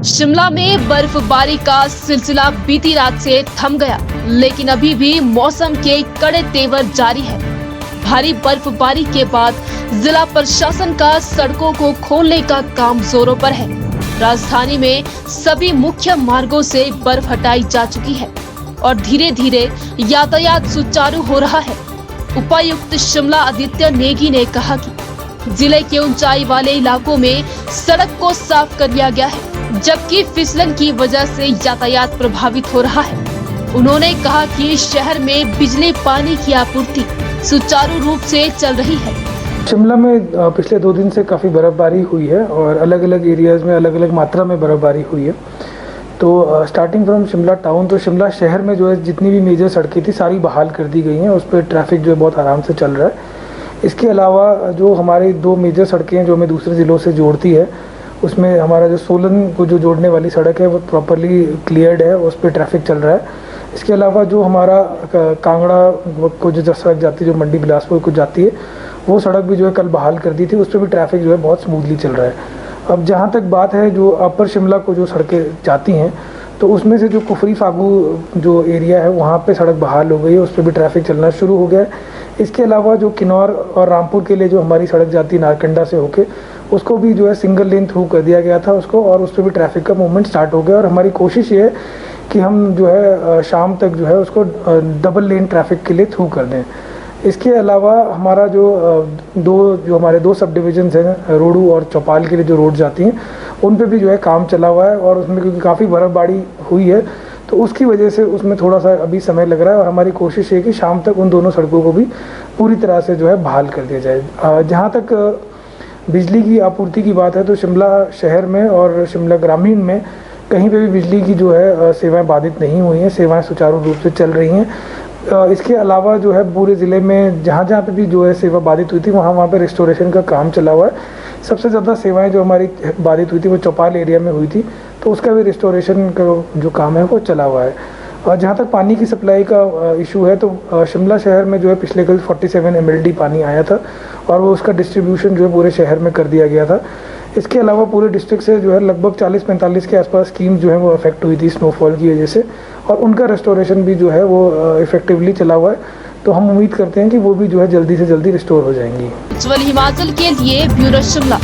शिमला में बर्फबारी का सिलसिला बीती रात से थम गया, लेकिन अभी भी मौसम के कड़े तेवर जारी है। भारी बर्फबारी के बाद जिला प्रशासन का सड़कों को खोलने का काम जोरों पर है। राजधानी में सभी मुख्य मार्गों से बर्फ हटाई जा चुकी है और धीरे धीरे यातायात सुचारू हो रहा है। उपायुक्त शिमला आदित्य नेगी ने कहा कि जिले के ऊंचाई वाले इलाकों में सड़क को साफ कर लिया गया है, जबकि फिसलन की वजह से यातायात प्रभावित हो रहा है। उन्होंने कहा कि शहर में बिजली पानी की आपूर्ति सुचारू रूप से चल रही है। शिमला में पिछले 2 दिन से काफ़ी बर्फबारी हुई है और अलग अलग एरियाज़ में अलग अलग मात्रा में बर्फबारी हुई है। तो स्टार्टिंग फ्रॉम शिमला टाउन, तो शिमला शहर में जो है जितनी भी मेजर सड़कें थी सारी बहाल कर दी गई हैं। उस पर ट्रैफिक जो है बहुत आराम से चल रहा है। इसके अलावा जो हमारी 2 मेजर सड़कें हैं जो हमें दूसरे ज़िलों से जोड़ती है, उसमें हमारा जो सोलन को जो जोड़ने वाली सड़क है वो प्रॉपरली क्लियर्ड है, उस पर ट्रैफिक चल रहा है। इसके अलावा जो हमारा कांगड़ा को जो सड़क जाती है, जो मंडी बिलासपुर को जाती है, वो सड़क भी जो है कल बहाल कर दी थी। उस पर भी ट्रैफिक जो है बहुत स्मूथली चल रहा है। अब जहाँ तक बात है जो अपर शिमला को जो सड़कें जाती हैं, तो उसमें से जो कुफरी फागू जो एरिया है वहाँ पे सड़क बहाल हो गई है, उस पर भी ट्रैफिक चलना शुरू हो गया है। इसके अलावा जो किन्नौर और रामपुर के लिए जो हमारी सड़क जाती है नारकंडा से होके, उसको भी जो है सिंगल लेन थ्रू कर दिया गया था उसको, और उस पर भी ट्रैफिक का मूवमेंट स्टार्ट हो गया। और हमारी कोशिश ये है कि हम जो है शाम तक जो है उसको डबल लेन ट्रैफिक के लिए थ्रू कर दें। इसके अलावा हमारा जो हमारे 2 सब डिविजन्स हैं, रोडू और चौपाल के लिए जो रोड जाती हैं, उन पे भी जो है काम चला हुआ है। और उसमें क्योंकि काफ़ी बर्फबारी हुई है तो उसकी वजह से उसमें थोड़ा सा अभी समय लग रहा है। और हमारी कोशिश है कि शाम तक उन दोनों सड़कों को भी पूरी तरह से जो है बहाल कर दिया जाए। जहाँ तक बिजली की आपूर्ति की बात है, तो शिमला शहर में और शिमला ग्रामीण में कहीं पे भी बिजली की जो है सेवाएं बाधित नहीं हुई हैं, सेवाएं सुचारू रूप से चल रही हैं। इसके अलावा जो है पूरे ज़िले में जहाँ जहाँ पे भी जो है सेवा बाधित हुई थी वहाँ पे रिस्टोरेशन का काम चला हुआ है। सबसे ज़्यादा सेवाएं जो हमारी बाधित हुई थी वो चौपाल एरिया में हुई थी, तो उसका भी रिस्टोरेशन का जो काम है वो चला हुआ है। और जहाँ तक पानी की सप्लाई का इशू है, तो शिमला शहर में जो है पिछले कल 47 MLD पानी आया था और वो उसका डिस्ट्रीब्यूशन जो है पूरे शहर में कर दिया गया था। इसके अलावा पूरे डिस्ट्रिक्ट से जो है लगभग 40-45 के आसपास स्कीम जो है वो अफेक्ट हुई थी स्नोफॉल की वजह से, और उनका रेस्टोरेशन भी जो है वो इफेक्टिवली चला हुआ है। तो हम उम्मीद करते हैं कि वो भी जो है जल्दी से जल्दी रिस्टोर हो जाएंगी। उज्ज्वल हिमाचल के लिए ब्यूरो शिमला।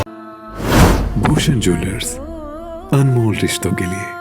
भूषण ज्वेलर्स, अनमोल रिश्तों के लिए।